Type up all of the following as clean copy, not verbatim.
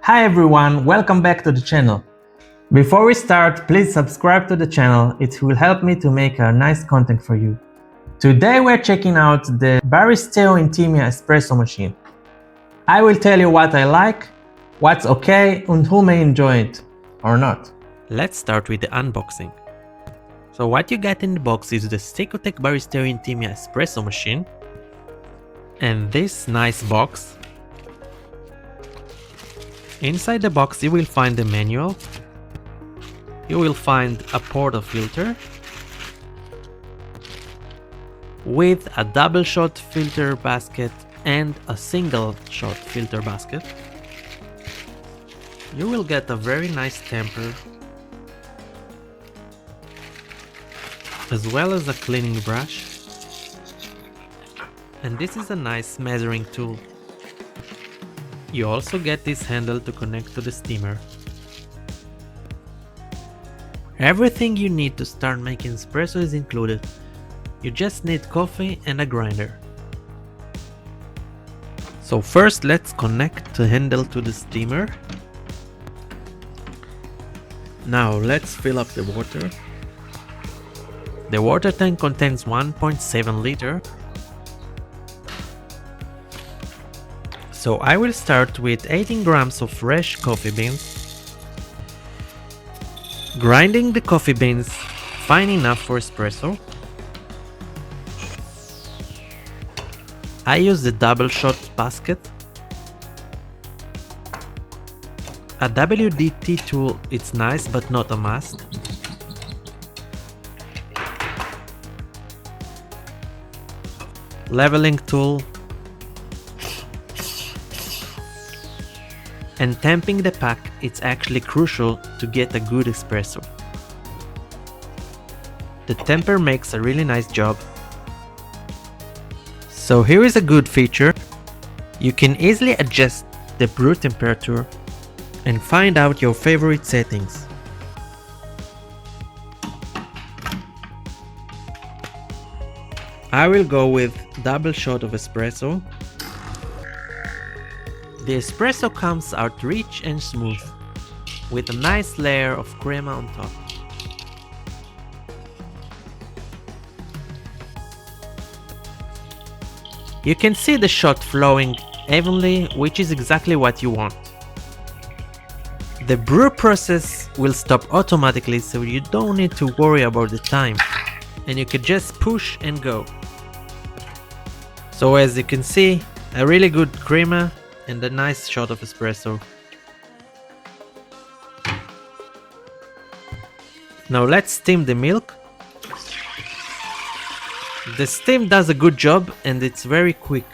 Hi everyone, welcome back to the channel. Before we start, please subscribe to the channel, it will help me to make a nice content for you. Today we're checking out the Baristeo Intima Espresso machine. I will tell you what I like, what's okay, and who may enjoy it or not. Let's start with the unboxing. So what you get in the box is the Cecotec Baristeo Intima Espresso machine and this nice box. Inside the box you will find the manual, you will find a portafilter with a double shot filter basket and a single shot filter basket. You will get a very nice temper as well as a cleaning brush, and this is a nice measuring tool. You also get this handle to connect to the steamer. Everything you need to start making espresso is included. You just need coffee and a grinder. So first let's connect the handle to the steamer. Now let's fill up the water. The water tank contains 1.7 liter. So I will start with 18 grams of fresh coffee beans. Grinding the coffee beans fine enough for espresso. I use the double shot basket. A WDT tool is nice but not a must. Leveling tool. And tamping the pack, it's actually crucial to get a good espresso. The temper makes a really nice job. So here is a good feature. You can easily adjust the brew temperature and find out your favorite settings. I will go with double shot of espresso. The espresso comes out rich and smooth, with a nice layer of crema on top. You can see the shot flowing evenly, which is exactly what you want. The brew process will stop automatically, so you don't need to worry about the time, and you can just push and go. So as you can see, a really good crema and a nice shot of espresso. Now let's steam the milk. The steam does a good job and it's very quick.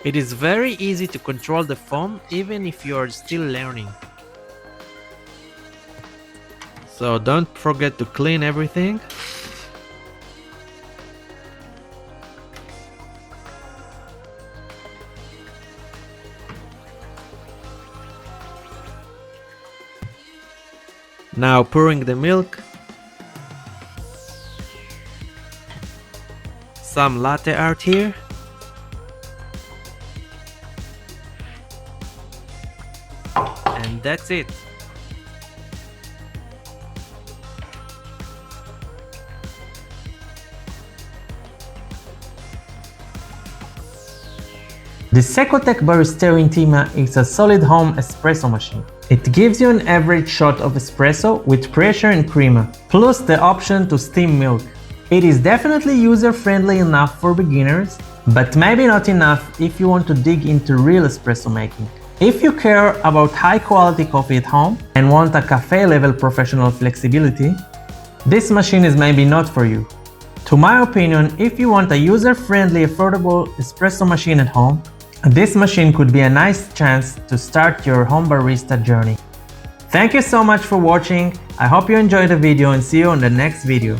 It is very easy to control the foam even if you are still learning. So don't forget to clean everything. Now pouring the milk, some latte art here, and that's it. The Cecotec Baristeo Intima is a solid home espresso machine. It gives you an average shot of espresso with pressure and crema, plus the option to steam milk. It is definitely user-friendly enough for beginners, but maybe not enough if you want to dig into real espresso making. If you care about high-quality coffee at home and want a cafe-level professional flexibility, this machine is maybe not for you. To my opinion, if you want a user-friendly, affordable espresso machine at home, this machine could be a nice chance to start your home barista journey. Thank you so much for watching. I hope you enjoyed the video and see you on the next video.